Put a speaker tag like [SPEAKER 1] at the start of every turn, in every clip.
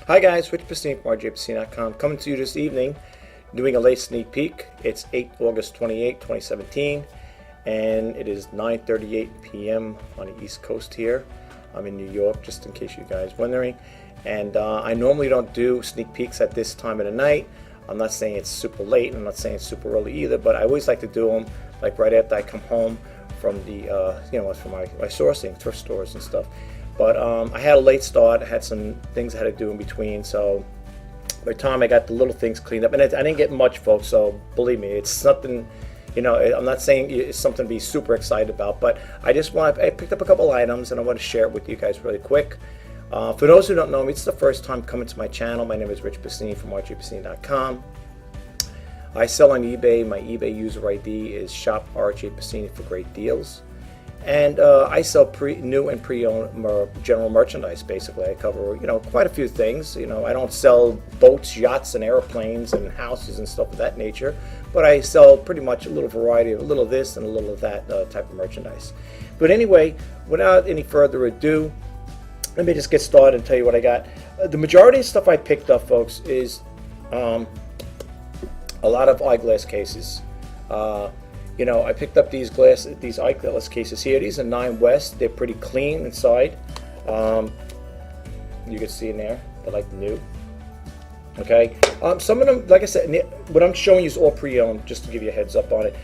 [SPEAKER 1] Hi guys, Rich Pasini from RJPasini.com coming to you this evening doing a late sneak peek. It's August 28, 2017 and it is 9:38 p.m. on the East Coast here. I'm in New York, just in case you guys wondering, and I normally don't do sneak peeks at this time of the night. I'm not saying it's super late and I'm not saying it's super early either, but I always like to do them like right after I come home from the from my sourcing, thrift stores and stuff. But I had a late start. I had some things I had to do in between, so by the time I got the little things cleaned up, and I didn't get much, folks, so believe me, it's nothing, I'm not saying it's something to be super excited about, but I picked up a couple items and I want to share it with you guys really quick. For those who don't know me, it's the first time coming to my channel. My name is Rich Pasini from RJPasini.com. I sell on eBay. My eBay user ID is Shop RJ Pasini for great deals. And I sell new and pre-owned general merchandise. Basically, I cover quite a few things. I don't sell boats, yachts, and airplanes and houses and stuff of that nature, but I sell pretty much a little variety of a little of this and a little of that type of merchandise. But anyway, without any further ado, let me just get started and tell you what I got. The majority of stuff I picked up, folks, is a lot of eyeglass cases. I picked up these eyeglass cases here. These are 9 West. They're pretty clean inside. You can see in there, they're like new. Okay. Some of them, like I said, what I'm showing you is all pre-owned, just to give you a heads up on it.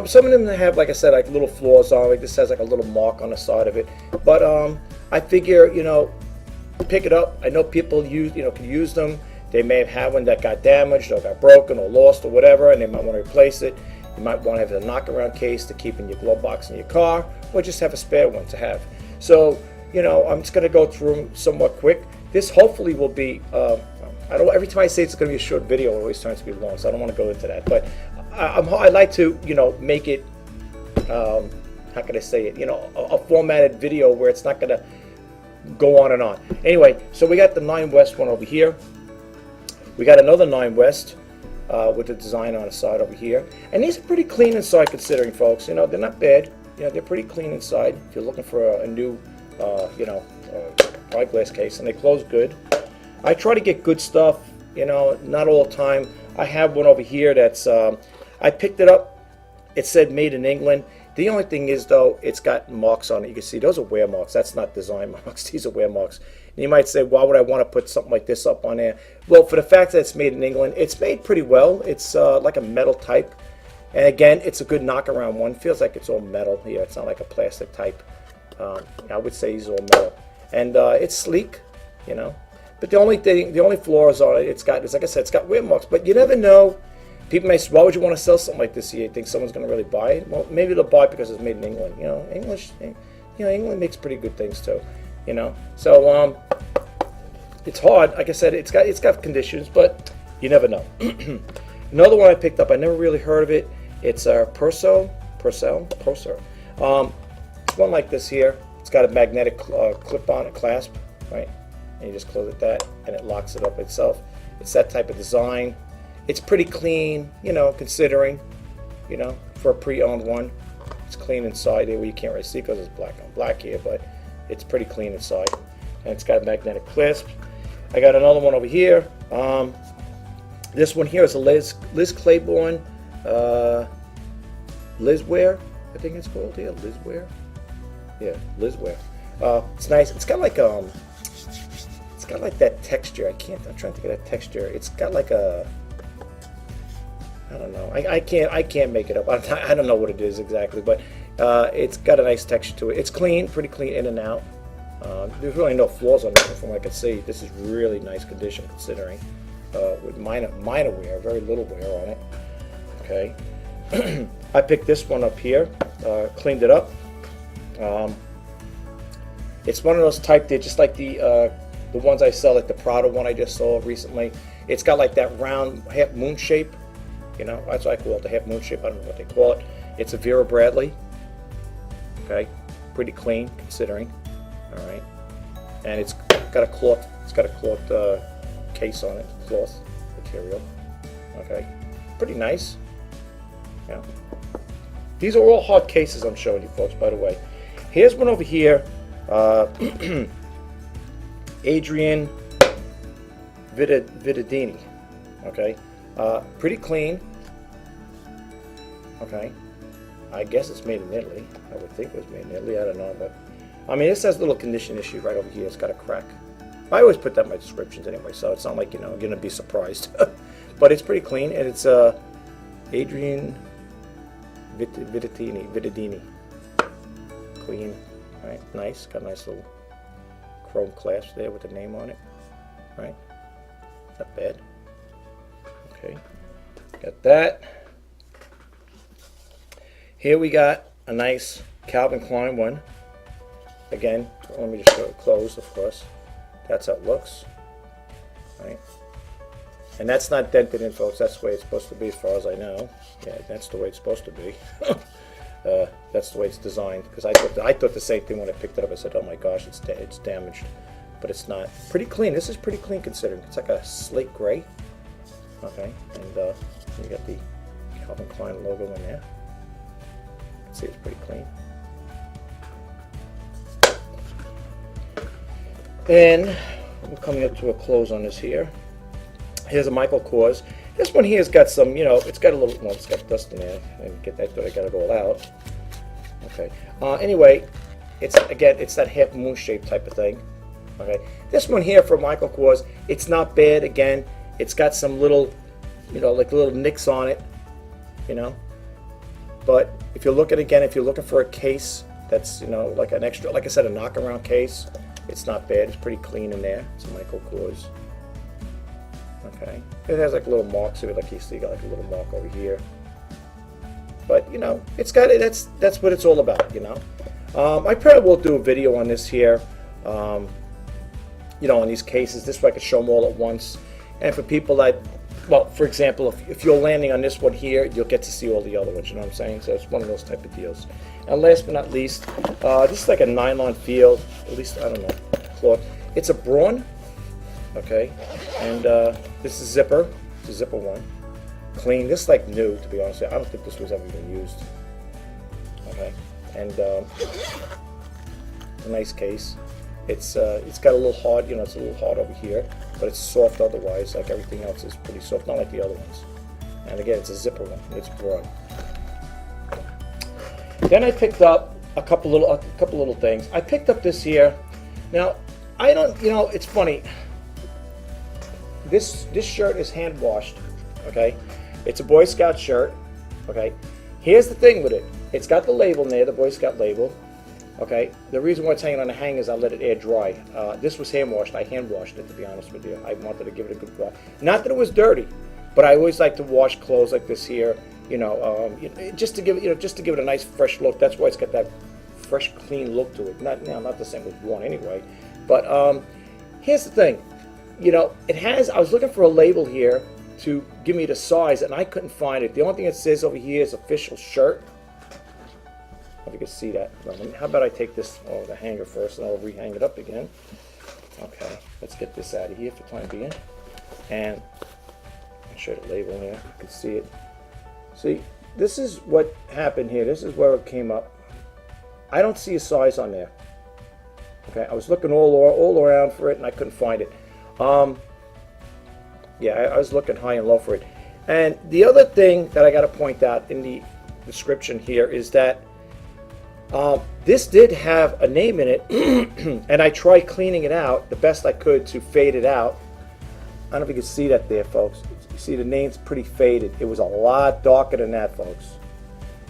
[SPEAKER 1] Some of them have, like I said, like little flaws on it. Like this has like a little mark on the side of it. But I figure, pick it up. I know people can use them. They may have had one that got damaged or got broken or lost or whatever, and they might want to replace it. You might want to have a knockaround case to keep in your glove box in your car, or just have a spare one to have. So, I'm just going to go through them somewhat quick. This hopefully will be, every time I say it's going to be a short video, it always turns to be long, so I don't want to go into that. But I like to, make it, how can I say it, a formatted video where it's not going to go on and on. Anyway, so we got the 9 West one over here. We got another 9 West. With the design on the side over here, and these are pretty clean inside, considering, folks. They're not bad. They're pretty clean inside. If you're looking for a new, eyeglass case, and they close good. I try to get good stuff. Not all the time. I have one over here that's. I picked it up. It said made in England. The only thing is, though, it's got marks on it. You can see those are wear marks. That's not design marks. These are wear marks. And you might say, why would I want to put something like this up on there? Well, for the fact that it's made in England, it's made pretty well. It's like a metal type. And again, it's a good knockaround one. Feels like it's all metal here. It's not like a plastic type. I would say it's all metal. And it's sleek, But the only flaws on it, it's like I said, it's got wear marks. But you never know. People may say, why would you want to sell something like this here? You think someone's going to really buy it? Well, maybe they'll buy it because it's made in England. England makes pretty good things too. So it's hard. Like I said, it's got conditions, but you never know. Another one I picked up, I never really heard of it. It's a Purcell. It's one like this here. It's got a magnetic clip-on, a clasp, right? And you just close it that, and it locks it up itself. It's that type of design. It's pretty clean, considering, for a pre-owned one. It's clean inside here. Well, you can't really see because it's black on black here, but it's pretty clean inside. And it's got a magnetic clasp. I got another one over here. This one here is a Liz Claiborne Lizwear, I think it's called here. Lizwear. Yeah, Lizwear. It's nice. It's got like that texture. I'm trying to think of that texture. It's got like a, I don't know. I can't make it up. I don't know what it is exactly, but it's got a nice texture to it. It's clean, pretty clean in and out. There's really no flaws on it from what I can see. This is really nice condition, considering with minor wear, very little wear on it. Okay. I picked this one up here, cleaned it up. It's one of those type that just like the ones I sell, like the Prada one I just saw recently. It's got like that round half moon shape. That's what I call it, the half moon shape. I don't know what they call it. It's a Vera Bradley. Okay, pretty clean considering. All right, and it's got a cloth. It's got a cloth case on it, cloth material. Okay, pretty nice. Yeah. These are all hard cases I'm showing you, folks. By the way, here's one over here. Adrian Vitadini. Okay, pretty clean. Okay, I guess it's made in Italy. I would think it was made in Italy. I don't know, but I mean, this has a little condition issue right over here. It's got a crack. I always put that in my descriptions anyway, so it's not like, you know, you're gonna be surprised. But it's pretty clean, and it's Adrian Vitadini. Clean, right? Nice. Got a nice little chrome clasp there with the name on it. Right? Not bad. Okay. Got that. Here we got a nice Calvin Klein one. Again, let me just show it closed, of course. That's how it looks. Right? And that's not dented in, folks. That's the way it's supposed to be, as far as I know. Yeah, that's the way it's supposed to be. That's the way it's designed. Because I thought the same thing when I picked it up. I said, "Oh my gosh, it's damaged," but it's not. Pretty clean. This is pretty clean considering. It's like a slate gray. Okay, and you got the Calvin Klein logo in there. You can see it's pretty clean. And we're coming up to a close on this here. Here's a Michael Kors. This one here has got some, you know, it's got a little, well, it's got dust in there. And get that, but I got it all out. Okay. Anyway, it's again, it's that half moon shape type of thing. Okay. This one here from Michael Kors, it's not bad. Again, it's got some little, you know, like little nicks on it, you know. But if you're looking again, if you're looking for a case that's, you know, like an extra, like I said, a knockaround case, it's not bad. It's pretty clean in there. It's a Michael Kors. Okay. It has like little marks of it, like you see, got like a little mark over here. But you know, it's got it. That's what it's all about, you know. I probably will do a video on this here. You know, on these cases, this way I could show them all at once. And for people that, well, for example, if you're landing on this one here, you'll get to see all the other ones. You know what I'm saying? So it's one of those type of deals. And last but not least, this is like a nylon feel. At least I don't know, cloth. It's a Braun. Okay, and this is zipper. It's a zipper one. Clean. This is like new, to be honest. I don't think this was ever been used. Okay, and a nice case. It's got a little hard, you know, it's a little hard over here, but it's soft otherwise. Like everything else is pretty soft, not like the other ones. And again, it's a zipper one. It's broad. Then I picked up a couple little things. I picked up this here. Now, I don't, you know, it's funny. This shirt is hand washed, okay? It's a Boy Scout shirt, okay? Here's the thing with it. It's got the label in there, the Boy Scout label, okay? The reason why it's hanging on the hanger is I let it air dry. This was hand washed. I hand washed it, to be honest with you. I wanted to give it a good wash. Not that it was dirty, but I always like to wash clothes like this here, you know, just to give it, you know, just to give it a nice fresh look. That's why it's got that fresh, clean look to it. Not the same with one anyway. But here's the thing. You know, it has, I was looking for a label here to give me the size, and I couldn't find it. The only thing it says over here is official shirt. I don't know if you can see that. How about I take this over the hanger first, and I'll rehang it up again. Okay, let's get this out of here for the time being. And I'll show the label here. You can see it. See, this is what happened here. This is where it came up. I don't see a size on there. Okay, I was looking all around for it, and I couldn't find it. Yeah, I was looking high and low for it. And the other thing that I got to point out in the description here is that this did have a name in it, and I tried cleaning it out the best I could to fade it out. I don't know if you can see that there, folks. You see the name's pretty faded. It was a lot darker than that, folks.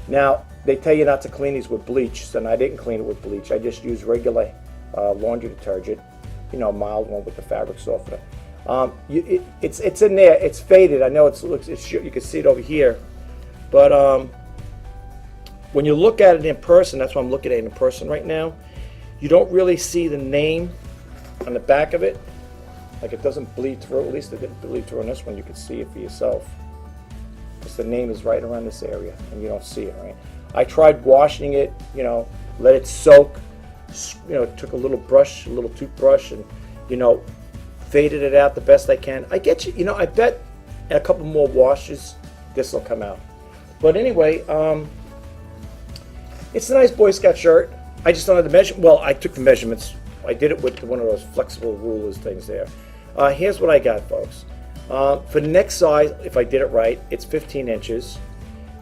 [SPEAKER 1] Now, they tell you not to clean these with bleach, and I didn't clean it with bleach. I just used regular laundry detergent. You know, mild one with the fabric softener. It's in there. It's faded. I know you can see it over here, but when you look at it in person, that's why I'm looking at it in person right now. You don't really see the name on the back of it. Like it doesn't bleed through. At least it didn't bleed through on this one. You can see it for yourself. Because the name is right around this area, and you don't see it, right? I tried washing it. You know, let it soak. You know, took a little toothbrush, and you know, faded it out the best I can. I get you. You know, I bet a couple more washes, this will come out. But anyway, it's a nice Boy Scout shirt. I just don't have the measure. Well, I took the measurements. I did it with one of those flexible rulers things there. Here's what I got, folks. For the next size, if I did it right, it's 15 inches.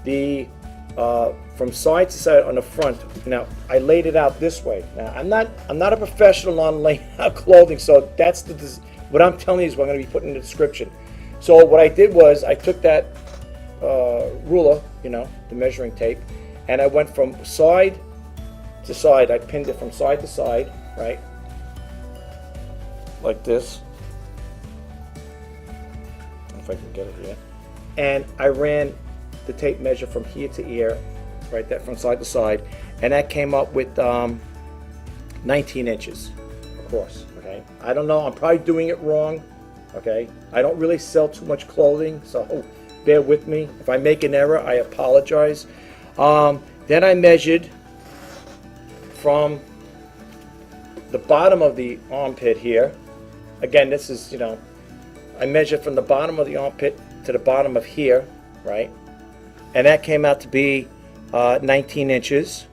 [SPEAKER 1] The from side to side on the front. Now I laid it out this way. Now I'm not a professional on laying out clothing, so that's what I'm telling you is what I'm going to be putting in the description. So what I did was I took that ruler, the measuring tape, and I went from side to side. I pinned it from side to side, right, like this. If I can get it here, and I ran the tape measure from here to here, right there from side to side, and that came up with 19 inches across. Okay, I don't know, I'm probably doing it wrong. Okay, I don't really sell too much clothing, so bear with me. If I make an error, I apologize. Then I measured from the bottom of the armpit here. Again, this is, I measured from the bottom of the armpit to the bottom of here, right? And that came out to be 19 inches.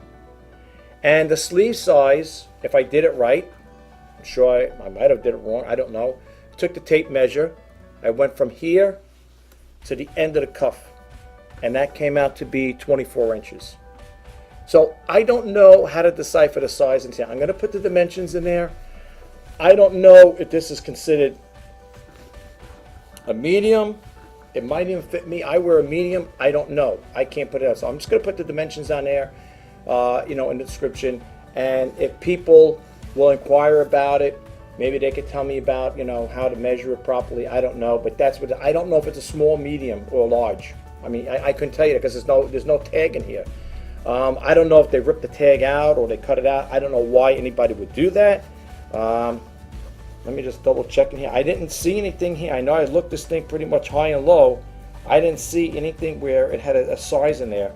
[SPEAKER 1] And the sleeve size, if I did it right, I'm sure I might have did it wrong, I don't know. Took the tape measure, I went from here to the end of the cuff, and that came out to be 24 inches. So I don't know how to decipher the size in here. I'm going to put the dimensions in there. I don't know if this is considered a medium. It might even fit me. I wear a medium. I don't know. I can't put it out. So I'm just going to put the dimensions on there, in the description. And if people will inquire about it, maybe they could tell me about, how to measure it properly. I don't know. But that's what I don't know if it's a small, medium, or large. I mean, I couldn't tell you that because there's no tag in here. I don't know if they ripped the tag out or they cut it out. I don't know why anybody would do that. Let me just double check in here. I didn't see anything here. I know I looked this thing pretty much high and low. I didn't see anything where it had a size in there.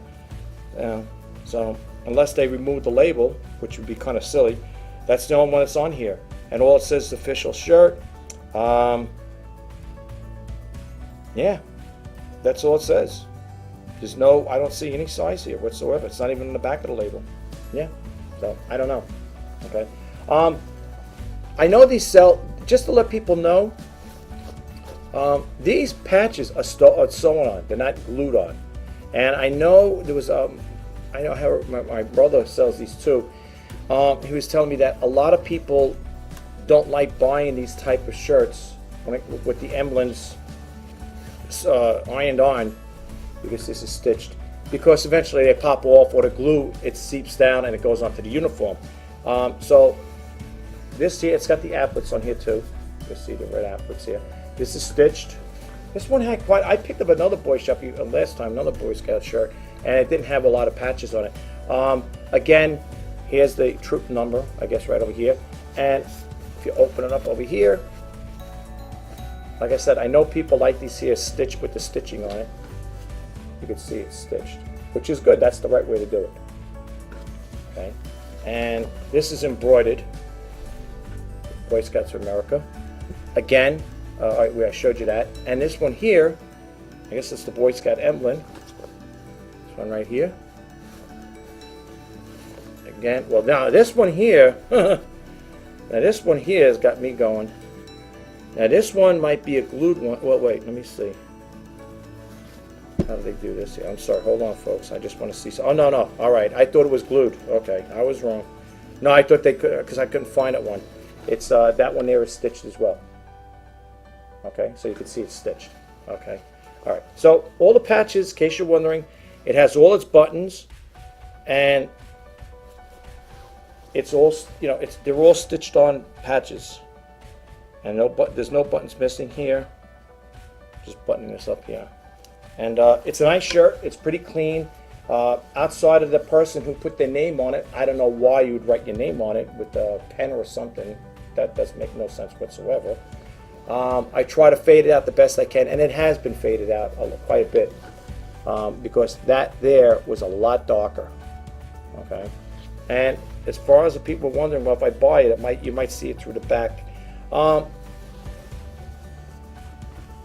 [SPEAKER 1] So unless they removed the label, which would be kind of silly, that's the only one that's on here. And all it says is official shirt. Yeah, that's all it says. I don't see any size here whatsoever. It's not even in the back of the label. Yeah, so I don't know. Okay. I know these sell, just to let people know, these patches are sewn on. They're not glued on. And I know there was, I know how my brother sells these too. He was telling me that a lot of people don't like buying these type of shirts with the emblems ironed on, because this is stitched, because eventually they pop off, or the glue, it seeps down and it goes onto the uniform. So this here, it's got the applets on here too. You see the red applets here. This is stitched. This one had I picked up another Boy Shop last time, another Boy Scout shirt, and it didn't have a lot of patches on it. Again, here's the troop number, I guess right over here. And if you open it up over here, like I said, I know people like these here stitched with the stitching on it. You can see it's stitched, which is good. That's the right way to do it. Okay, and this is embroidered. Boy Scouts of America. Again, where I showed you that. And this one here, I guess it's the Boy Scout emblem. This one right here. Again, well now this one here, now this one here has got me going. Now this one might be a glued one. Well, wait, let me see. How do they do this here? I'm sorry, hold on folks. I just want to see some. Oh, no. All right, I thought it was glued. Okay, I was wrong. No, I thought they could, because I couldn't find it one. It's that one there is stitched as well. Okay, so you can see it's stitched. Okay, all right. So all the patches, in case you're wondering, it has all its buttons, and it's all, they're all stitched on patches, and there's no buttons missing here. Just buttoning this up here, and it's a nice shirt. It's pretty clean. Outside of the person who put their name on it, I don't know why you would write your name on it with a pen or something. That doesn't make no sense whatsoever. I try to fade it out the best I can, and it has been faded out quite a bit, because that there was a lot darker. Okay, and as far as the people wondering, well, if I buy it, you might see it through the back.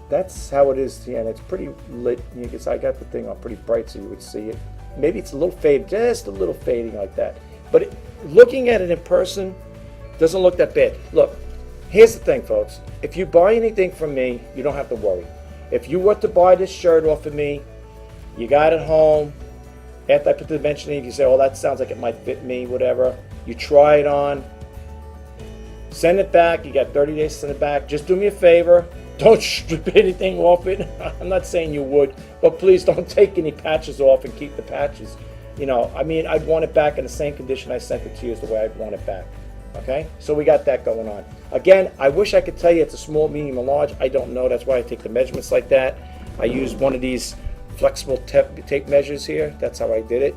[SPEAKER 1] That's how it is here, and it's pretty lit. I got the thing on pretty bright so you would see it. Maybe it's a little faded, just a little fading like that. But looking at it in person, doesn't look that bad. Look, Here's the thing, folks. If you buy anything from me, you don't have to worry. If you were to buy this shirt off of me, you got it home, after I put the dimension in, you say, oh, that sounds like it might fit me, whatever. You try it on, send it back. You got 30 days to send it back. Just do me a favor. Don't strip anything off it. I'm not saying you would, but please don't take any patches off and keep the patches. You know, I mean, I'd want it back in the same condition I sent it to you is the way I'd want it back. Okay? So we got that going on. Again, I wish I could tell you it's a small, medium, or large. I don't know. That's why I take the measurements like that. I use one of these flexible tape measures here. That's how I did it.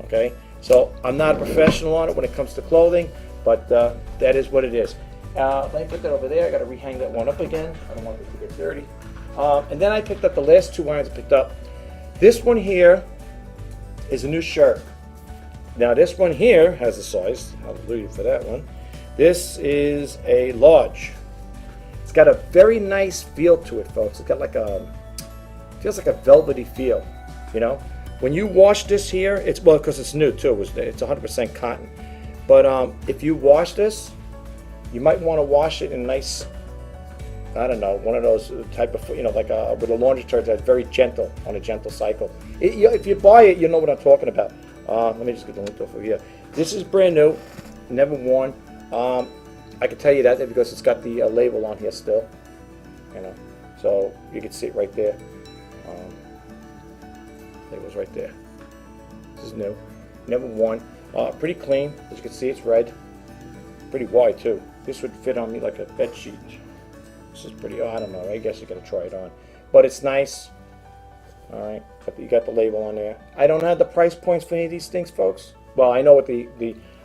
[SPEAKER 1] Okay? So I'm not a professional on it when it comes to clothing, but that is what it is. Let me put that over there. I got to rehang that one up again. I don't want it to get dirty. And then I picked up the last two irons I picked up. This one here is a new shirt. Now this one here has a size. Hallelujah for that one. This is a large. It's got a very nice feel to it, folks. It's got like a, feels like a velvety feel. You know, when you wash this here, it's well because it's new too. It's 100% cotton. But if you wash this, you might want to wash it in a nice, I don't know, one of those type of, you know, like with a laundry detergent that's very gentle, on a gentle cycle. If you buy it, you know what I'm talking about. Let me just get the link off of here. This is brand new, never worn. I can tell you that because it's got the label on here still, you know, so you can see it right there. Label's right there. This is new, never worn. Pretty clean, as you can see, it's red. Pretty wide too. This would fit on me like a bed sheet. This is pretty, I don't know, I guess you gotta try it on. But it's nice. Alright, but you got the label on there. I don't have the price points for any of these things, folks. Well, I know what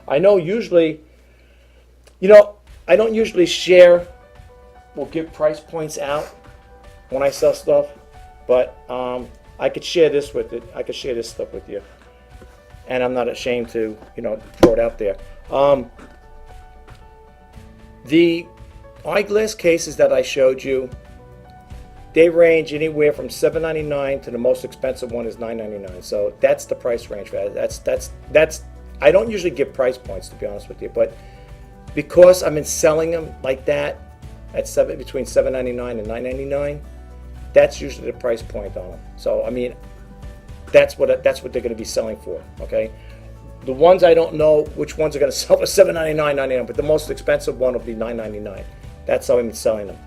[SPEAKER 1] I know usually, you know, I don't usually share or give price points out when I sell stuff, but I could share this with it. I could share this stuff with you. And I'm not ashamed to, you know, throw it out there. The eyeglass cases that I showed you, they range anywhere from $7.99 to the most expensive one is $9.99. So that's the price range for that. That's I don't usually give price points, to be honest with you, but because I've been selling them like that at between $7.99 and $9.99, that's usually the price point on them. So I mean, that's what they're going to be selling for. Okay. The ones I don't know which ones are going to sell for $7.99, $9.99, but the most expensive one will be $9.99. That's how I'm selling them.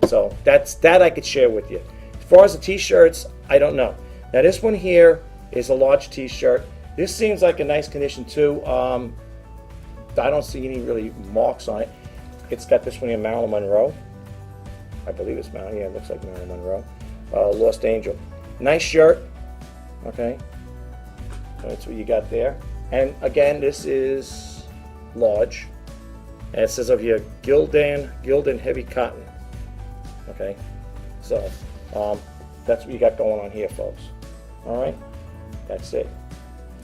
[SPEAKER 1] So that I could share with you. As far as the t-shirts, I don't know. Now this one here is a large t-shirt. This seems like a nice condition too. I don't see any really marks on it. It's got this one here, Marilyn Monroe. I believe it's Marilyn. Yeah, it looks like Marilyn Monroe. Lost Angel. Nice shirt. Okay. That's what you got there. And again, this is large, and it says over here, Gildan heavy cotton. Okay, so that's what you got going on here, folks. All right, that's it.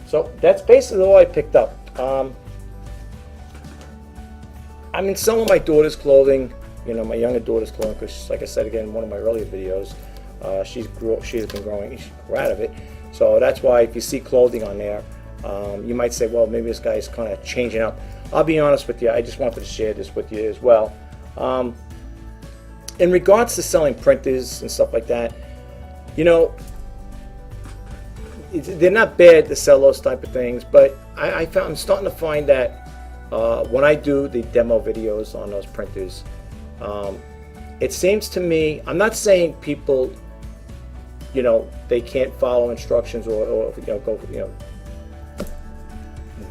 [SPEAKER 1] So that's basically all I picked up. I mean, some of my daughter's clothing, you know, my younger daughter's clothing, because like I said again in one of my earlier videos, she's been growing, she grew out of it. So that's why if you see clothing on there, you might say, well, maybe this guy's kind of changing up. I'll be honest with you, I just wanted to share this with you as well. In regards to selling printers and stuff like that, you know, they're not bad to sell those type of things, but I'm starting to find that when I do the demo videos on those printers, it seems to me, I'm not saying people, you know, they can't follow instructions or you know, go, you know,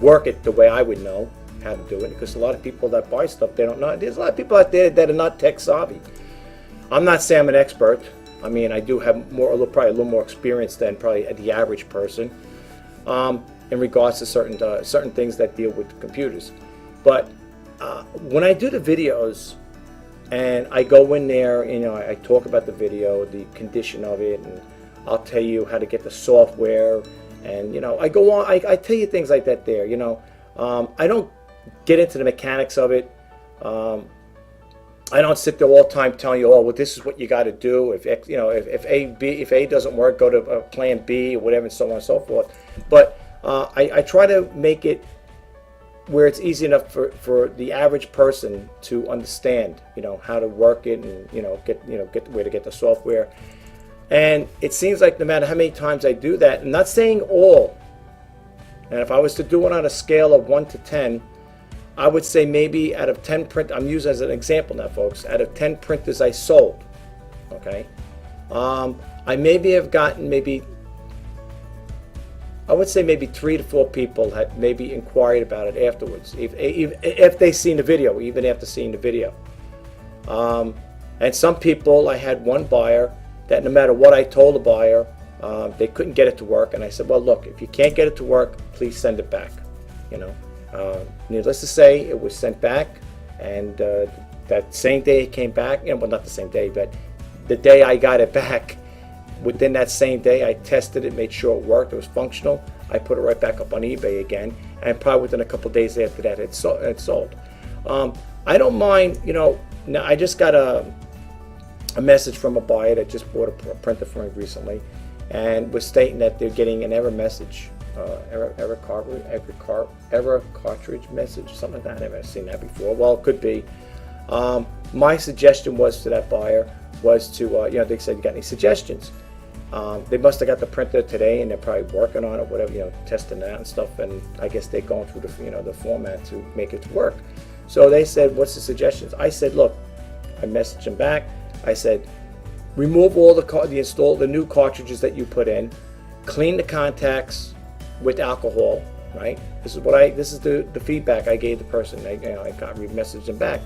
[SPEAKER 1] work it the way I would know how to do it, because a lot of people that buy stuff, they don't know. There's a lot of people out there that are not tech savvy. I'm not saying I'm an expert. I mean, I do have probably a little more experience than probably the average person in regards to certain things that deal with computers. But when I do the videos and I go in there, you know, I talk about the video, the condition of it, and I'll tell you how to get the software, and you know, I go on, I tell you things like that there. You know, I don't get into the mechanics of it. I don't sit there all the time telling you, oh, well, this is what you got to do. If you know, if A doesn't work, go to plan B or whatever, and so on and so forth. But I try to make it where it's easy enough for the average person to understand, how to work it and, get where to get the software. And it seems like no matter how many times I do that, I'm not saying all, and if I was to do it on a scale of 1 to 10, I would say maybe out of 10 I'm using as an example now, folks, out of 10 printers I sold, okay, I maybe have gotten I would say maybe 3 to 4 people had maybe inquired about it afterwards, if they seen the video, even after seeing the video. And some people, I had one buyer that no matter what I told the buyer, they couldn't get it to work. And I said, well, look, if you can't get it to work, please send it back. Needless to say, it was sent back, and that same day it came back, well, not the same day, but the day I got it back, within that same day, I tested it, made sure it worked, it was functional. I put it right back up on eBay again, and probably within a couple days after that, it sold. I don't mind, now I just got a message from a buyer that just bought a printer from me recently, and was stating that they're getting an error message, error cartridge message, something like that. I've never seen that before. Well, it could be. My suggestion was to that buyer was to, they said, you got any suggestions? They must have got the printer today, and they're probably working on it, whatever, testing it out and stuff. And I guess they're going through the, the format to make it work. So they said, what's the suggestions? I said, look, I messaged them back. I said, remove all the new cartridges that you put in, clean the contacts with alcohol, right? This is the feedback I gave the person. I messaged them back.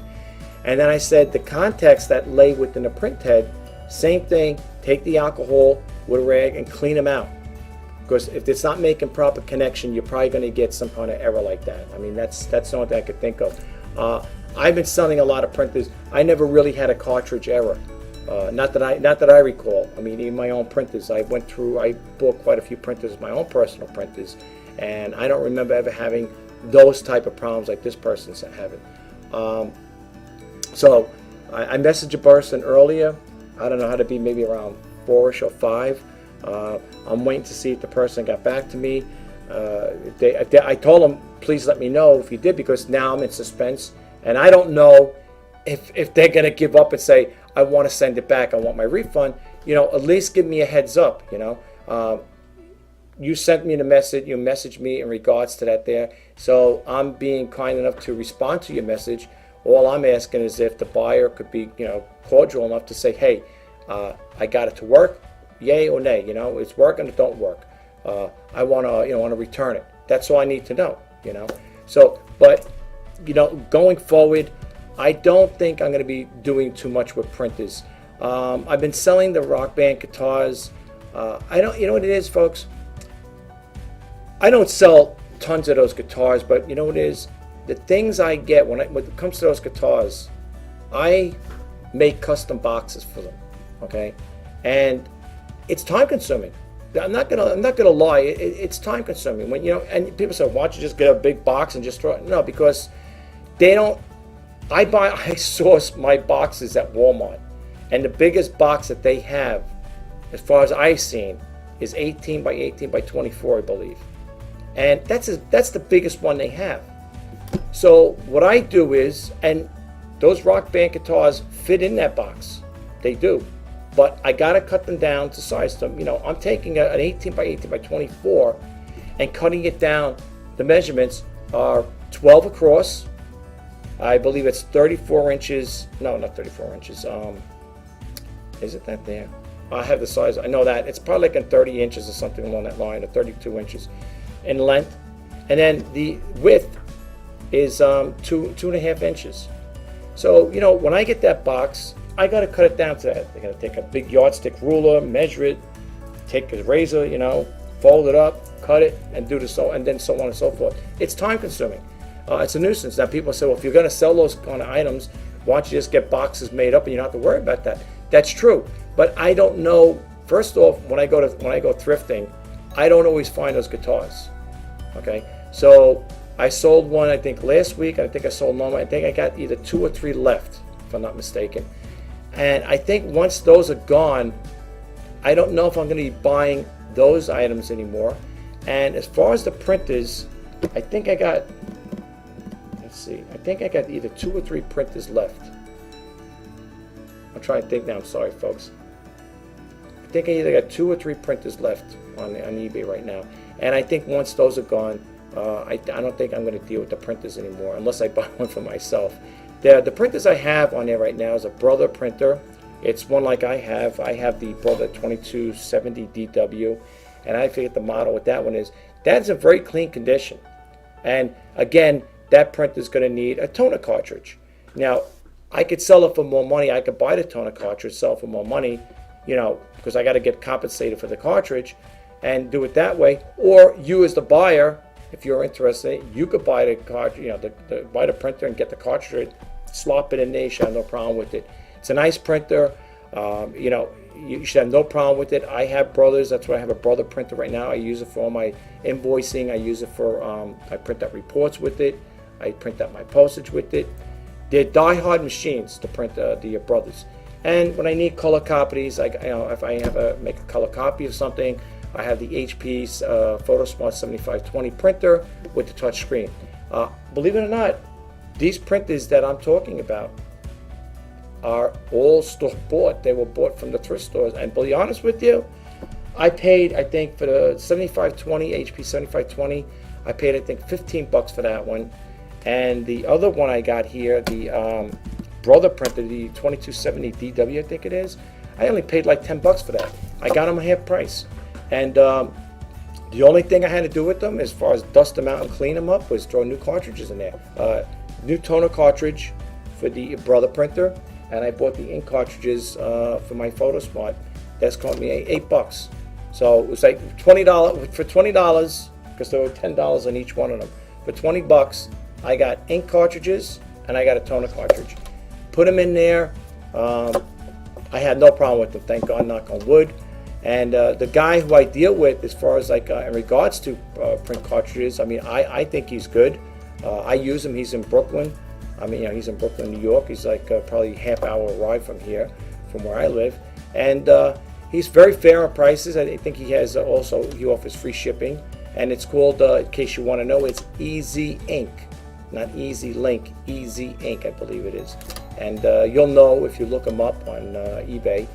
[SPEAKER 1] And then I said, the contacts that lay within the print head, same thing, take the alcohol with a rag and clean them out. Because if it's not making proper connection, you're probably going to get some kind of error like that. I mean, that's the only thing I could think of. I've been selling a lot of printers. I never really had a cartridge error. Not that I recall. I mean, even my own printers, I bought quite a few printers, my own personal printers, and I don't remember ever having those type of problems like this person's having. So I messaged a person earlier. I don't know how to be, maybe around 4ish or 5. I'm waiting to see if the person got back to me. I told them, please let me know if you did, because now I'm in suspense, and I don't know if they're going to give up and say, I want to send it back, I want my refund. At least give me a heads up. You sent me the message, you messaged me in regards to that there, so I'm being kind enough to respond to your message. All I'm asking is if the buyer could be, cordial enough to say, hey, I got it to work, yay or nay, it's working or don't work. I want to, return it. That's all I need to know, So, but, going forward, I don't think I'm going to be doing too much with printers. I've been selling the Rock Band guitars. I don't, what it is, folks? I don't sell tons of those guitars, but you know what it is? The things I get when it comes to those guitars, I make custom boxes for them, okay? And it's time consuming. I'm not gonna lie. It's time consuming. When and people say, why don't you just get a big box and just throw it? No, because they don't. I source my boxes at Walmart, and the biggest box that they have, as far as I've seen, is 18 by 18 by 24, I believe, and that's the biggest one they have. So what I do is, and those Rock Band guitars fit in that box, they do, but I gotta cut them down to size them. I'm taking an 18 by 18 by 24 and cutting it down. The measurements are 12 across. I believe it's 34 inches. No, not 34 inches. Is it that there? I have the size. I know that. It's probably like in 30 inches or something along that line, or 32 inches in length. And then the width is 2.5 inches. So, when I get that box, I got to cut it down to that. I got to take a big yardstick ruler, measure it, take a razor, fold it up, cut it, and do and then so on and so forth. It's time consuming. It's a nuisance. Now people say, well, if you're going to sell those kind of items, why don't you just get boxes made up and you don't have to worry about that? That's true. But I don't know. First off, when I go thrifting, I don't always find those guitars. Okay, so I sold one, I think, last week. I think I sold one. I think I got either 2 or 3 left, if I'm not mistaken. And I think once those are gone, I don't know if I'm going to be buying those items anymore. And as far as the printers, I think I got see. I think I got either 2 or 3 printers left. I'm trying to think now. I'm sorry, folks. I think I either got 2 or 3 printers left on eBay right now. And I think once those are gone, I don't think I'm going to deal with the printers anymore unless I buy one for myself. The printers I have on there right now is a Brother printer. It's one like I have. I have the Brother 2270 DW, and I forget the model what that one is. That's in very clean condition. And again, that printer is going to need a toner cartridge. Now, I could sell it for more money. I could buy the toner cartridge, sell it for more money, you know, because I got to get compensated for the cartridge and do it that way. Or you as the buyer, if you're interested, you could buy the cartridge, you know, buy the printer and get the cartridge, slop it in there. You should have no problem with it. It's a nice printer. You know, you should have no problem with it. I have Brothers. That's why I have a Brother printer right now. I use it for all my invoicing. I use it for, I print out reports with it. I print out my postage with it. They're die-hard machines to print the Brothers. And when I need color copies, you know, if I have to make a color copy of something, I have the HP's PhotoSmart 7520 printer with the touch screen. Believe it or not, these printers that I'm talking about are all store-bought. They were bought from the thrift stores. And to be honest with you, I paid, I think, for the 7520, HP 7520, I paid, I think, 15 bucks for that one. And the other one I got here, the Brother printer, the 2270 DW, I think it is, I only paid like 10 bucks for that. I got them a half price. And the only thing I had to do with them, as far as dust them out and clean them up, was throw new cartridges in there. New toner cartridge for the Brother printer, and I bought the ink cartridges for my PhotoSmart. That's cost me 8 bucks. So it was like $20 for $20 because there were $10 on each one of them. For 20 bucks, I got ink cartridges and I got a toner cartridge. Put them in there. I had no problem with them, thank God, knock on wood. And the guy who I deal with, as far as like in regards to print cartridges, I mean, I think he's good. I use him. He's in Brooklyn. I mean, you know, he's in Brooklyn, New York. He's like probably half-hour ride from here, from where I live. And he's very fair on prices. I think he has also, he offers free shipping. And it's called, in case you want to know, it's Easy Ink. Not Easy Link, Easy Ink, I believe it is. And you'll know if you look him up on eBay.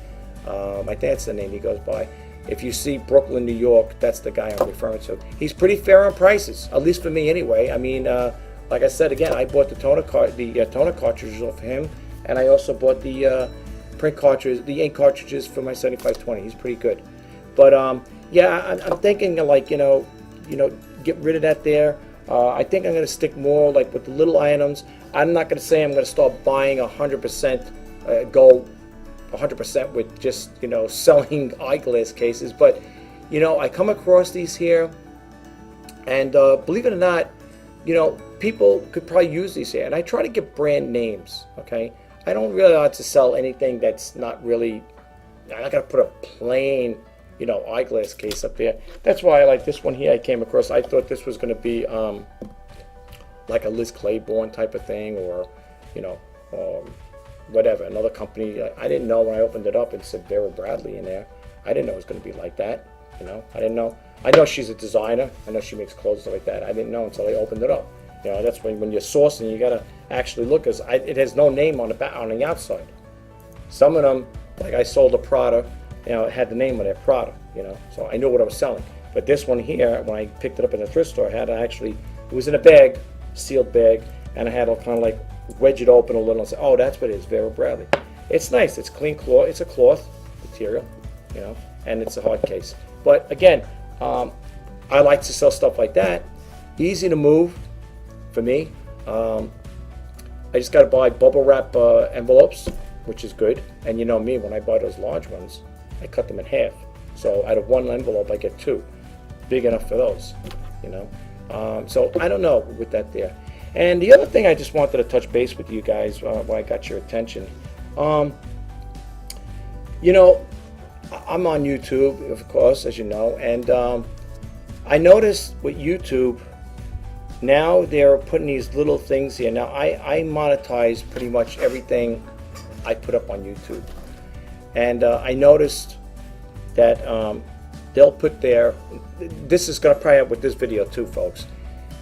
[SPEAKER 1] I think that's the name he goes by. If you see Brooklyn, New York, that's the guy I'm referring to. He's pretty fair on prices, at least for me anyway. I mean, like I said again, I bought the toner cartridges off him, and I also bought the print cartridges, the ink cartridges for my 7520. He's pretty good. But yeah, I'm thinking like you know, get rid of that there. I think I'm going to stick more like with the little items. I'm not going to say I'm going to start buying 100%, go 100% with just, you know, selling eyeglass cases. But, you know, I come across these here, and believe it or not, you know, people could probably use these here. And I try to get brand names, okay? I don't really like to sell anything that's not really, I'm not going to put a plain, you know, eyeglass case up there. That's why I like this one here I came across. I thought this was going to be like a Liz Claiborne type of thing, or, you know, whatever, another company. I didn't know when I opened it up, it said Vera Bradley in there. I didn't know it was going to be like that, you know. I didn't know. I know she's a designer. I know she makes clothes like that. I didn't know until I opened it up. You know, that's when you're sourcing, you got to actually look, because it has no name on the outside. Some of them, like I sold a Prada, you know, it had the name on it, Prada, you know, so I knew what I was selling. But this one here, when I picked it up in the thrift store, I had to actually, it was in a bag, sealed bag, and I had to kind of like wedge it open a little and say, oh, that's what it is, Vera Bradley. It's nice, it's clean cloth, it's a cloth material, you know, and it's a hard case. But again, I like to sell stuff like that. Easy to move for me. I just got to buy bubble wrap envelopes, which is good. And you know me, when I buy those large ones, I cut them in half. So out of one envelope, I get 2. Big enough for those, you know. So I don't know with that there. And the other thing I just wanted to touch base with you guys while I got your attention. You know, I'm on YouTube, of course, as you know, and I noticed with YouTube, now they're putting these little things here. Now, I monetize pretty much everything I put up on YouTube. And I noticed that they'll put their, this is going to probably have with this video too, folks.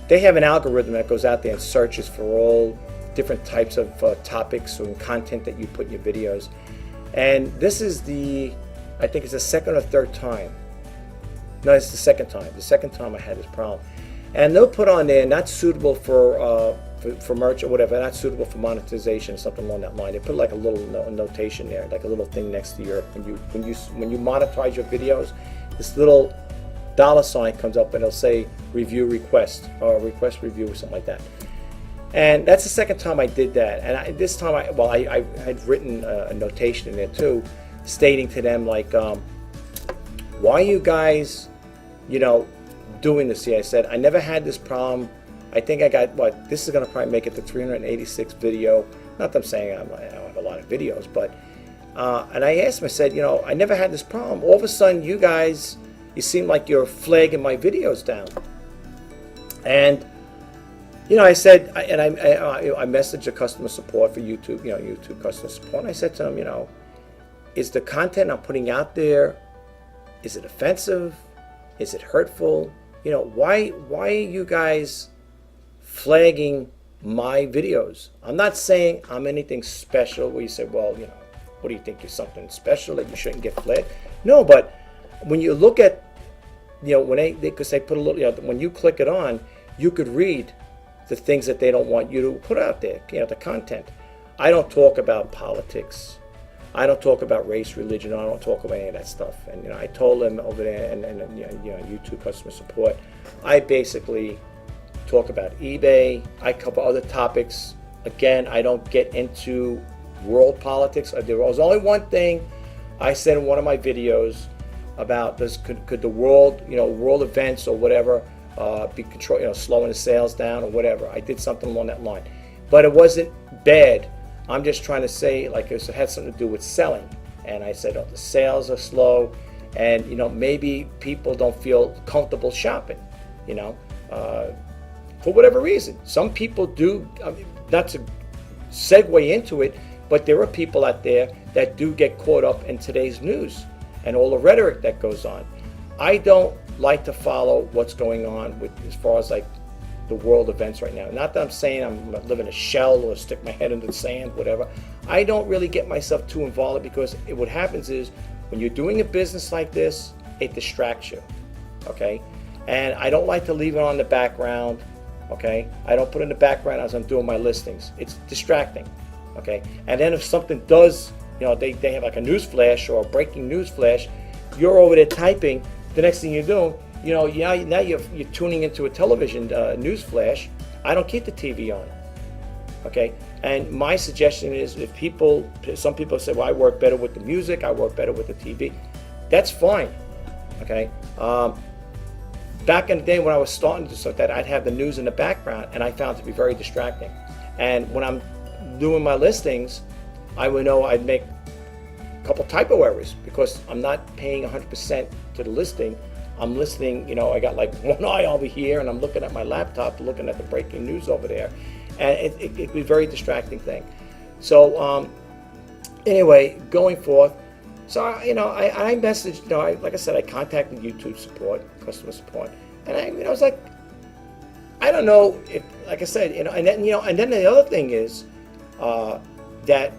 [SPEAKER 1] they have an algorithm that goes out there and searches for all different types of topics and content that you put in your videos. And this is I think it's the second or third time. No, it's the second time. The second time I had this problem. And they'll put on there, not suitable for merch or whatever, not suitable for monetization, something along that line. They put like a little notation there, like a little thing next to your, when you monetize your videos, this little $ comes up and it'll say review request or request review or something like that. And that's the second time I did that. And this time I had written a notation in there too, stating to them like, why are you guys, doing this here? I said, I never had this problem. I think I got, this is going to probably make it to 386 video. Not that I'm saying I don't have a lot of videos, but, and I asked him, I said, I never had this problem. All of a sudden, you guys, you seem like you're flagging my videos down. And, I said, I messaged the customer support for YouTube, YouTube customer support. And I said to them, is the content I'm putting out there, is it offensive? Is it hurtful? Why are you guys flagging my videos? I'm not saying I'm anything special where you say, well, what do you think, you're something special that you shouldn't get flagged? No, but when you look at, when because they put a little, when you click it on, you could read the things that they don't want you to put out there, the content. I don't talk about politics. I don't talk about race, religion. I don't talk about any of that stuff. And I told them over there, and YouTube customer support, I basically talk about eBay. I cover other topics. Again, I don't get into world politics. There was only one thing I said in one of my videos about this: could the world, world events or whatever, be control, slowing the sales down or whatever. I did something along that line, but it wasn't bad. I'm just trying to say, like, it had something to do with selling. And I said, the sales are slow, and, maybe people don't feel comfortable shopping, for whatever reason. Some people do, not to segue into it, but there are people out there that do get caught up in today's news and all the rhetoric that goes on. I don't like to follow what's going on with, as far as like the world events right now. Not that I'm saying I'm going to live in a shell or stick my head in the sand, whatever. I don't really get myself too involved, because what happens is when you're doing a business like this, it distracts you, okay? And I don't like to leave it on the background, okay? I don't put it in the background as I'm doing my listings. It's distracting, okay? And then if something does, they have like a news flash or a breaking news flash, you're over there typing, the next thing you do, now you're tuning into a television news flash. I don't keep the TV on, okay? And my suggestion is, if some people say, well, I work better with the music, I work better with the TV, that's fine, okay? Back in the day when I was starting to do like that, I'd have the news in the background, and I found it to be very distracting. And when I'm doing my listings, I would know I'd make a couple typo errors, because I'm not paying 100% to the listing. I'm listening, I got like one eye over here, and I'm looking at my laptop, looking at the breaking news over there, and it'd be a very distracting thing. So anyway, going forth, so I messaged, like I said, I contacted YouTube support, customer support, and I was like, I don't know if, like I said, and then the other thing is that,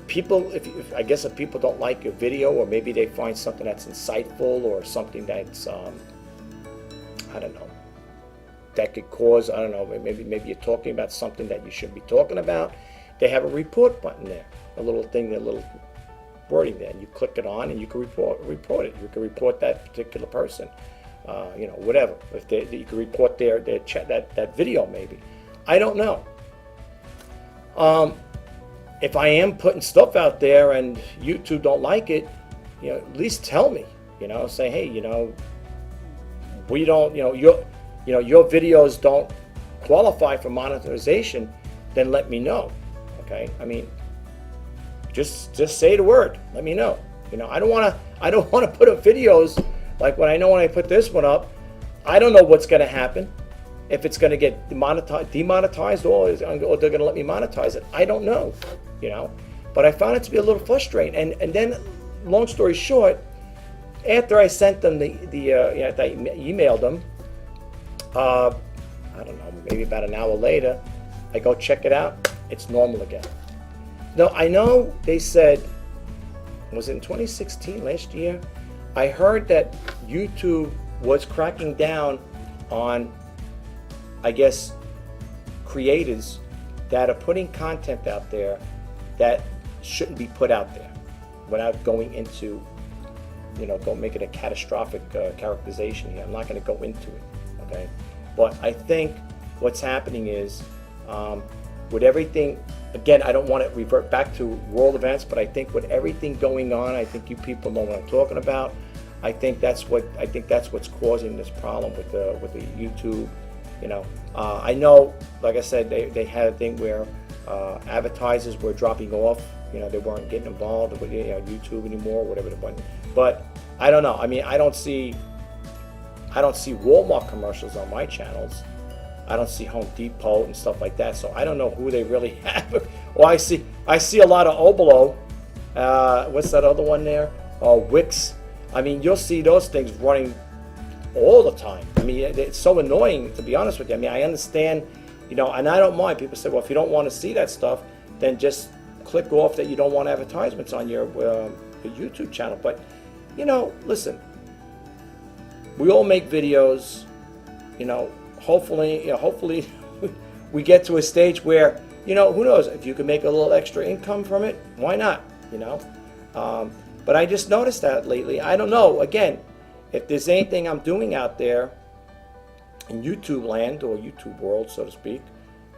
[SPEAKER 1] people, I guess if people don't like your video, or maybe they find something that's insightful or something that's, I don't know, that could cause, I don't know, maybe you're talking about something that you shouldn't be talking about, they have a report button there, a little thing, a little wording there, and you click it on and you can report it. You can report that particular person, whatever. If you can report their chat, that video maybe. I don't know. If I am putting stuff out there and YouTube don't like it, at least tell me. Say, hey, we don't, your videos don't qualify for monetization. Then let me know. Okay, I mean, just say the word. Let me know. I don't want to put up videos like when I put this one up. I don't know what's going to happen. If it's going to get demonetized, or they're going to let me monetize it, I don't know. But I found it to be a little frustrating. And then, long story short, after I sent them I emailed them, I don't know, maybe about an hour later, I go check it out, it's normal again. Now, I know they said, was it in 2016, last year? I heard that YouTube was cracking down on, I guess, creators that are putting content out there that shouldn't be put out there without going into, don't make it a catastrophic characterization here. I'm not going to go into it, okay? But I think what's happening is, with everything, again, I don't want to revert back to world events, but I think with everything going on, I think you people know what I'm talking about. I think that's what's causing this problem with the YouTube. I know, like I said, they had a thing where advertisers were dropping off. They weren't getting involved with YouTube anymore, whatever the point. But I don't know. I mean, I don't see Walmart commercials on my channels. I don't see Home Depot and stuff like that. So I don't know who they really have. Well, I see a lot of Obolo. What's that other one there? Wix. I mean, you'll see those things running all the time. I mean, it's so annoying, to be honest with you. I mean, I understand, and I don't mind. People say, well, if you don't want to see that stuff, then just click off that you don't want advertisements on your YouTube channel. But, listen, we all make videos. Hopefully we get to a stage where, who knows, if you can make a little extra income from it, why not, But I just noticed that lately. I don't know, again, if there's anything I'm doing out there in YouTube land or YouTube world, so to speak,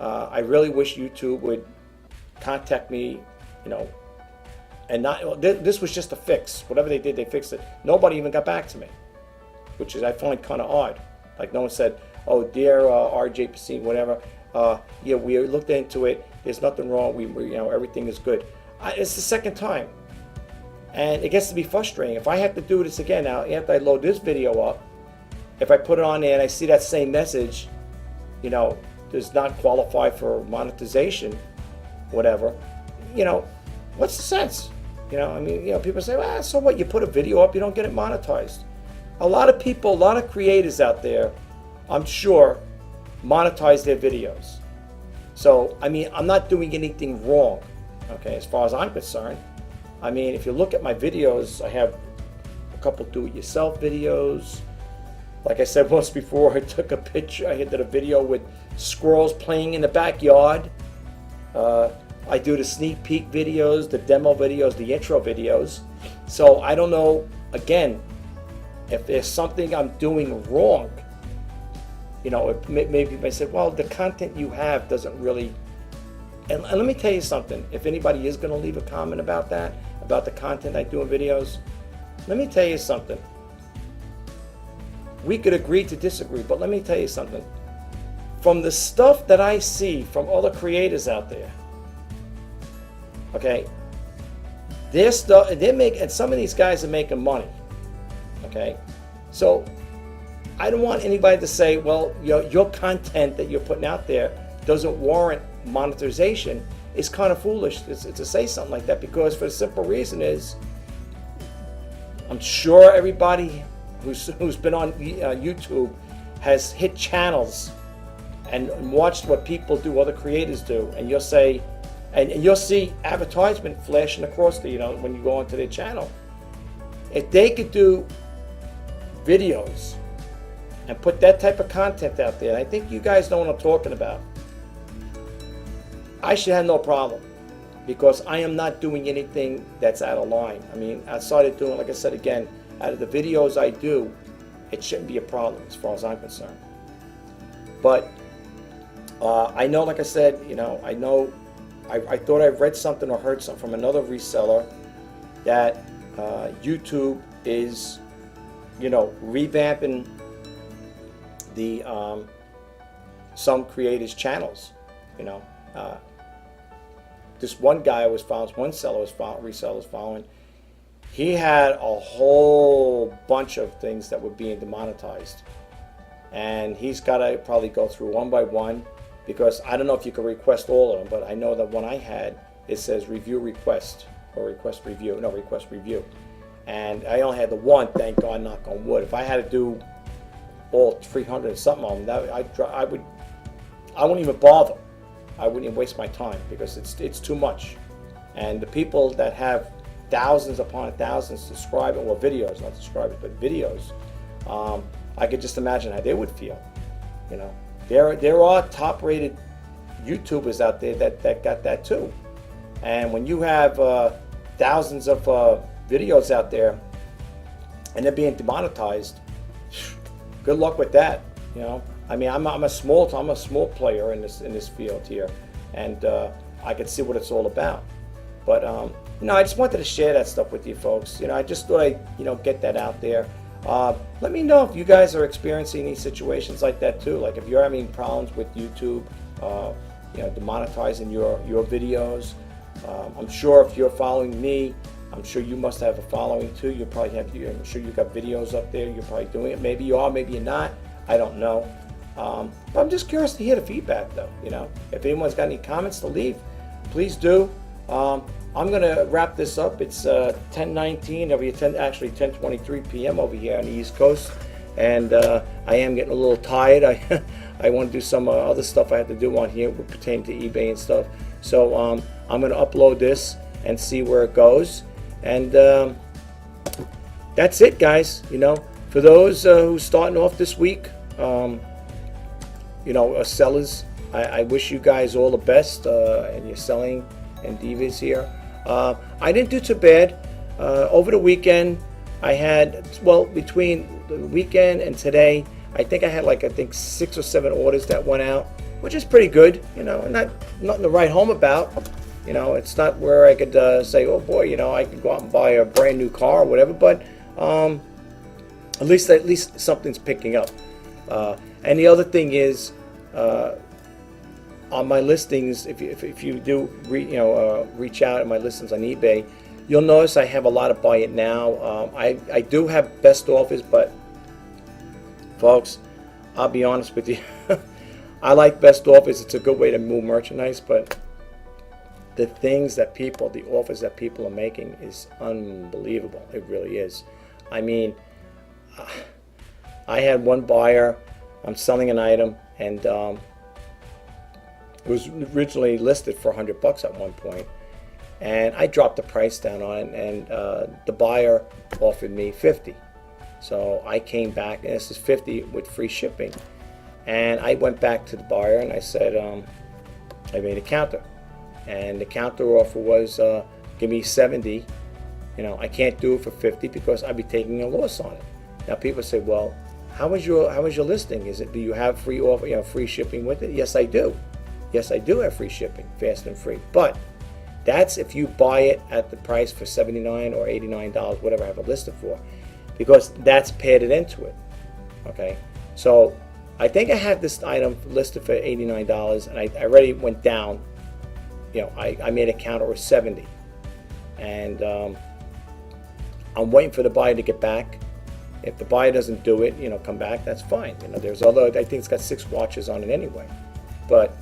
[SPEAKER 1] I really wish YouTube would contact me, and not, this was just a fix. Whatever they did, they fixed it. Nobody even got back to me, which is, I find kind of odd. Like no one said, oh, dear RJ Pasini, whatever, yeah, we looked into it, there's nothing wrong, we everything is good. It's the second time. And it gets to be frustrating. If I have to do this again now, after I load this video up, if I put it on there and I see that same message, does not qualify for monetization, whatever, what's the sense? I mean, people say, well, so what, you put a video up, you don't get it monetized. A lot of people, a lot of creators out there, I'm sure, monetize their videos. So, I mean, I'm not doing anything wrong, okay, as far as I'm concerned. I mean, if you look at my videos, I have a couple do-it-yourself videos. Like I said once before, I took a picture, I did a video with squirrels playing in the backyard. I do the sneak peek videos, the demo videos, the intro videos. So I don't know, again, if there's something I'm doing wrong. Maybe people say, well, the content you have doesn't really... And let me tell you something. If anybody is going to leave a comment about that, about the content I do in videos, let me tell you something. We could agree to disagree, but let me tell you something. From the stuff that I see from other creators out there, okay, their stuff, and some of these guys are making money, okay? So I don't want anybody to say, well, your content that you're putting out there doesn't warrant monetization. Is kind of foolish to say something like that, because for the simple reason is, I'm sure everybody who's been on YouTube has hit channels and watched what people do, other creators do, and you'll say, and you'll see advertisement flashing across the, when you go onto their channel. If they could do videos and put that type of content out there, I think you guys know what I'm talking about, I should have no problem, because I am not doing anything that's out of line. I mean, I started doing, like I said again, out of the videos I do, it shouldn't be a problem as far as I'm concerned. But I know, like I said, I know, I thought I read something or heard something from another reseller that YouTube is, revamping the some creators' channels. This one guy I was following, one seller was following, reseller was following, he had a whole bunch of things that were being demonetized. And he's got to probably go through one by one, because I don't know if you can request all of them, but I know that one I had, it says review request, or request review, no, request review. And I only had the one, thank God, knock on wood. If I had to do all 300 and something of them, I would I wouldn't even bother. I wouldn't even waste my time because it's too much. And the people that have thousands upon thousands subscribing, or videos, not subscribers, but videos, I could just imagine how they would feel. You know, there are top-rated YouTubers out there that got that too. And when you have thousands of videos out there and they're being demonetized, good luck with that. You know, I mean, I'm a small player in this field here, and I could see what it's all about. But you know, I just wanted to share that stuff with you folks. You know, I just thought I'd, you know, get that out there. Let me know if you guys are experiencing any situations like that too. Like if you're having problems with YouTube, you know, demonetizing your videos. I'm sure if you're following me, I'm sure you must have a following too. You probably have. I'm sure you've got videos up there. You're probably doing it. Maybe you are, maybe you're not. I don't know. But I'm just curious to hear the feedback though. You know, if anyone's got any comments to leave, please do. I'm gonna wrap this up. It's 10:19 over here, actually 10:23 p.m. over here on the East Coast, and I am getting a little tired. I want to do some other stuff I have to do on here pertaining to eBay and stuff. So I'm gonna upload this and see where it goes, and that's it, guys. You know, for those who's starting off this week, you know, sellers, I wish you guys all the best, and you're selling endeavors here. I didn't do too bad. Over the weekend, I had, well, between the weekend and today, I think I had like, 6 or 7 orders that went out, which is pretty good, you know, and nothing to write home about. You know, it's not where I could say, oh boy, you know, I could go out and buy a brand new car or whatever, but at least something's picking up. And the other thing is, on my listings, if you do reach out at my listings on eBay, you'll notice I have a lot of buy it now. I do have best offers, but folks, I'll be honest with you, I like best offers. It's a good way to move merchandise, but the things that people, the offers that people are making is unbelievable. It really is. I mean, I had one buyer, I'm selling an item, and it was originally listed for $100 at one point, and I dropped the price down on it, and the buyer offered me $50. So I came back, and this is $50 with free shipping, and I went back to the buyer and I said, I made a counter, and the counter offer was give me $70. You know, I can't do it for $50 because I'd be taking a loss on it. Now people say, well, how was your listing? Do you have free offer, you know, free shipping with it? Yes, I do. Yes, I do have free shipping, fast and free. But that's if you buy it at the price for $79 or $89, whatever I have it listed for, because that's padded into it. Okay, so I think I have this item listed for $89, and I already went down. You know, I made a counter of $70, and I'm waiting for the buyer to get back. If the buyer doesn't do it, you know, come back, that's fine. You know, there's other, I think it's got 6 watches on it anyway, but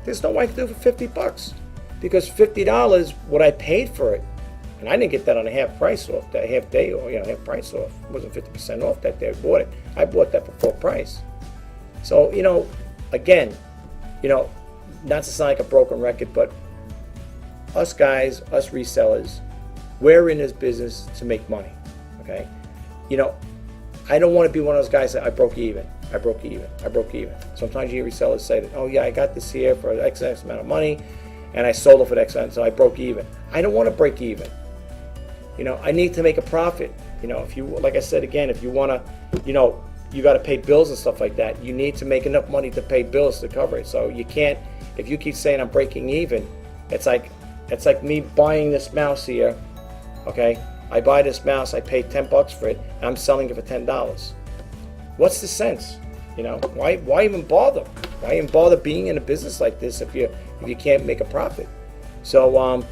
[SPEAKER 1] there's no way to do it for $50, because $50 what I paid for it, and I didn't get that on a half price off, that half day, or, you know, half price off. It wasn't 50% off that day I bought it. I bought that for full price. So, you know, again, you know, not to sound like a broken record, but us guys, us resellers, we're in this business to make money. Okay, you know, I don't want to be one of those guys that I broke even. Sometimes you hear resellers say that, oh yeah, I got this here for X amount of money, and I sold it for X amount, so I broke even. I don't want to break even. You know, I need to make a profit. You know, if you, like I said again, if you want to, you know, you got to pay bills and stuff like that. You need to make enough money to pay bills to cover it. So you can't, if you keep saying I'm breaking even, it's like me buying this mouse here. Okay, I buy this mouse, I pay $10 for it, and I'm selling it for $10. What's the sense? You know, why even bother? Why even bother being in a business like this if you can't make a profit? So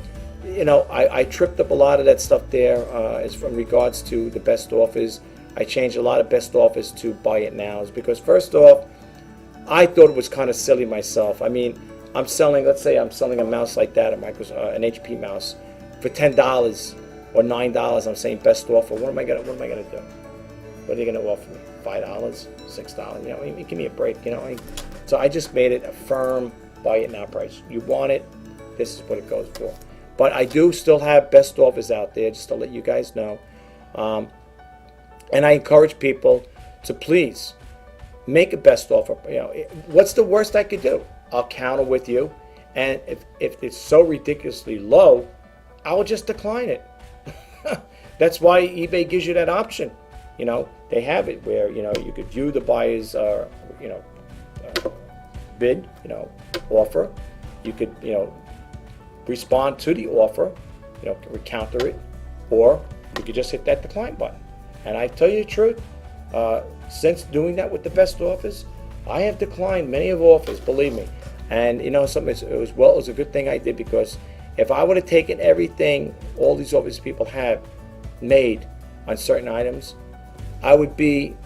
[SPEAKER 1] you know, I tripped up a lot of that stuff there as from regards to the best offers. I changed a lot of best offers to buy it nows, because first off, I thought it was kind of silly myself. I mean, I'm selling, let's say I'm selling a mouse like that, an HP mouse, for $10 or $9. I'm saying best offer. What am I gonna do? What are they gonna offer me? $5, $6? You know, give me a break. You know, So I just made it a firm buy it now price. You want it, this is what it goes for. But I do still have best offers out there, just to let you guys know. And I encourage people to please make a best offer. What's the worst I could do? I'll counter with you, and if it's so ridiculously low, I'll just decline it. That's why eBay gives you that option. They have it where you could view the buyer's bid, offer. You could respond to the offer, counter it, or you could just hit that decline button. And I tell you the truth, since doing that with the best offers, I have declined many of offers, believe me. And something, it was a good thing I did, because if I would have taken everything all these offers people have made on certain items, I would be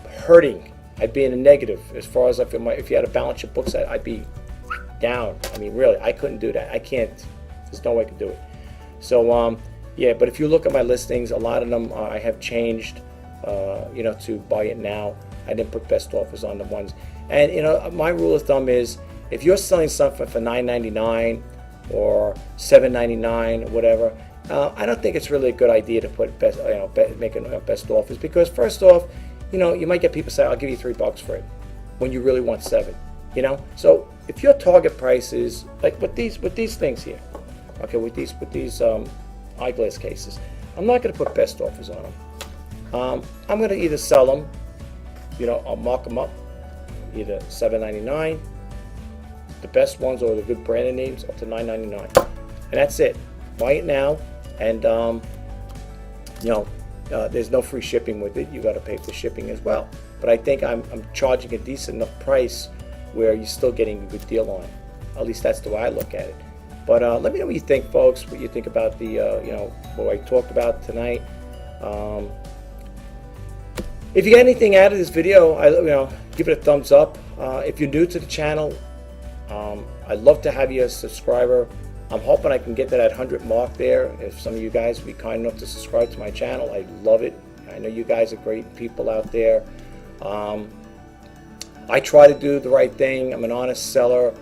[SPEAKER 1] hurting. I'd be in a negative as far as I feel. If you had to balance your books, I'd be down. I mean, really, I couldn't do that. I can't. There's no way I could do it. So, yeah. But if you look at my listings, a lot of them I have changed, to buy it now. I didn't put best offers on the ones. And my rule of thumb is, if you're selling something for $9.99 or $7.99 or whatever, I don't think it's really a good idea to put making best offers, because first off, you might get people say, "I'll give you $3 for it," when you really want $7. So if your target price is like with these things here, okay, with these eyeglass cases, I'm not going to put best offers on them. I'm going to either sell them, I'll mark them up, either $7.99, the best ones or the good branded names, up to $9.99, and that's it. Buy it now, and there's no free shipping with it. You got to pay for shipping as well. But I think I'm charging a decent enough price where you're still getting a good deal on it. At least that's the way I look at it. But let me know what you think, folks. What you think about the what I talked about tonight. If you get anything out of this video, give it a thumbs up. If you're new to the channel, I'd love to have you as a subscriber. I'm hoping I can get to that 100 mark there. If some of you guys would be kind enough to subscribe to my channel, I'd love it. I know you guys are great people out there. I try to do the right thing. I'm an honest seller.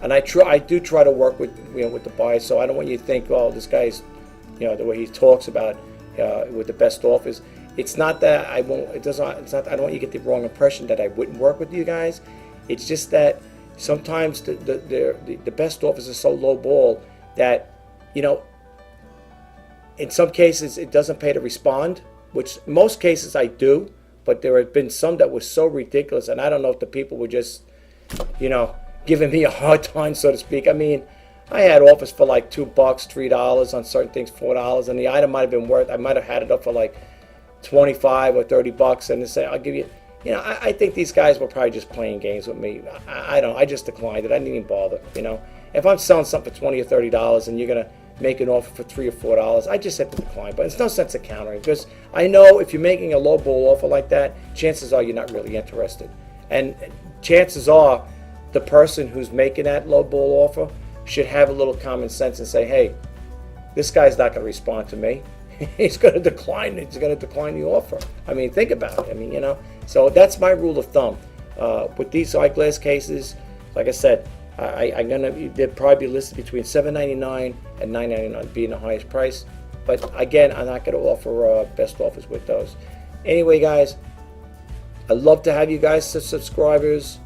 [SPEAKER 1] And I do try to work with with the buyer. So I don't want you to think, oh, this guy's, the way he talks about with the best offers. It's not that I won't. It doesn't. It's not. I don't want you to get the wrong impression that I wouldn't work with you guys. It's just that sometimes the best offers are so low ball that, in some cases it doesn't pay to respond, which most cases I do, but there have been some that were so ridiculous, and I don't know if the people were just, giving me a hard time, so to speak. I mean, I had offers for like $2, $3 on certain things, $4, and the item might have been worth, I might have had it up for like $25 or $30, and they say, I'll give you, I think these guys were probably just playing games with me. I just declined it. I didn't even bother. If I'm selling something for $20 or $30 and you're gonna make an offer for $3 or $4, I just hit the decline. But it's no sense of countering, because I know if you're making a low ball offer like that, chances are you're not really interested. And chances are the person who's making that low ball offer should have a little common sense and say, hey, this guy's not gonna respond to me. He's gonna decline it. He's gonna decline the offer. I mean, think about it. I mean, So that's my rule of thumb. With these eyeglass cases, like I said, they'll probably be listed between $7.99 and $9.99 being the highest price. But again, I'm not going to offer best offers with those. Anyway, guys, I'd love to have you guys as subscribers.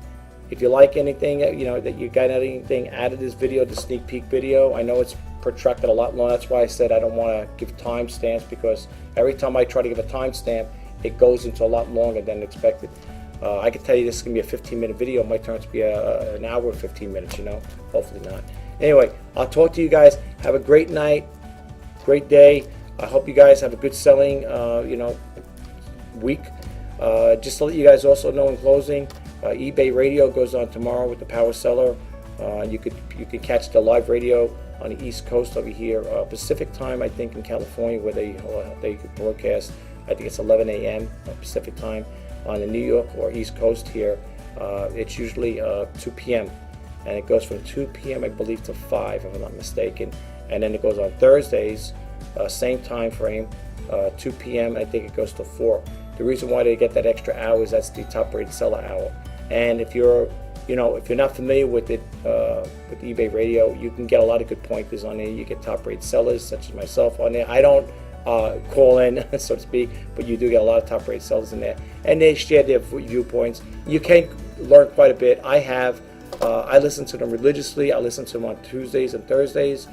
[SPEAKER 1] If you like anything, that you got anything out of this video, the sneak peek video, I know it's protracted a lot longer. That's why I said I don't want to give timestamps, because every time I try to give a timestamp, it goes into a lot longer than expected. I can tell you this is going to be a 15-minute video. It might turn out to be an hour or 15 minutes, Hopefully not. Anyway, I'll talk to you guys. Have a great night, great day. I hope you guys have a good selling, week. Just to let you guys also know in closing, eBay Radio goes on tomorrow with the Power Seller. You could catch the live radio on the East Coast over here, Pacific time, I think, in California, where they could broadcast. I think it's 11 a.m. Pacific time. On the New York or East Coast here, it's usually 2 p.m. and it goes from 2 p.m. I believe to 5, if I'm not mistaken. And then it goes on Thursdays, same time frame, 2 p.m. I think it goes to 4. The reason why they get that extra hour is that's the top rated seller hour. And if you're not familiar with it, with eBay Radio, you can get a lot of good pointers on there. You get top rated sellers such as myself on there. I don't call in, so to speak, but you do get a lot of top rated sellers in there, and they share their viewpoints. You can learn quite a bit. I listen to them religiously. I listen to them on Tuesdays and Thursdays,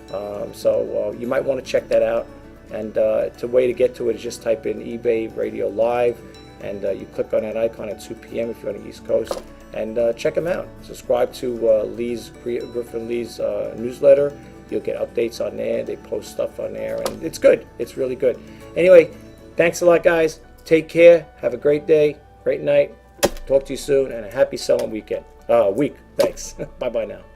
[SPEAKER 1] so you might want to check that out. And the way to get to it is just type in eBay Radio Live, and you click on that icon at 2 p.m. if you're on the East Coast, and check them out. Subscribe to Griffin Lee's newsletter. You'll get updates on there. They post stuff on there, and it's good. It's really good. Anyway, thanks a lot, guys. Take care. Have a great day, great night. Talk to you soon, and a happy selling week. Thanks. Bye-bye now.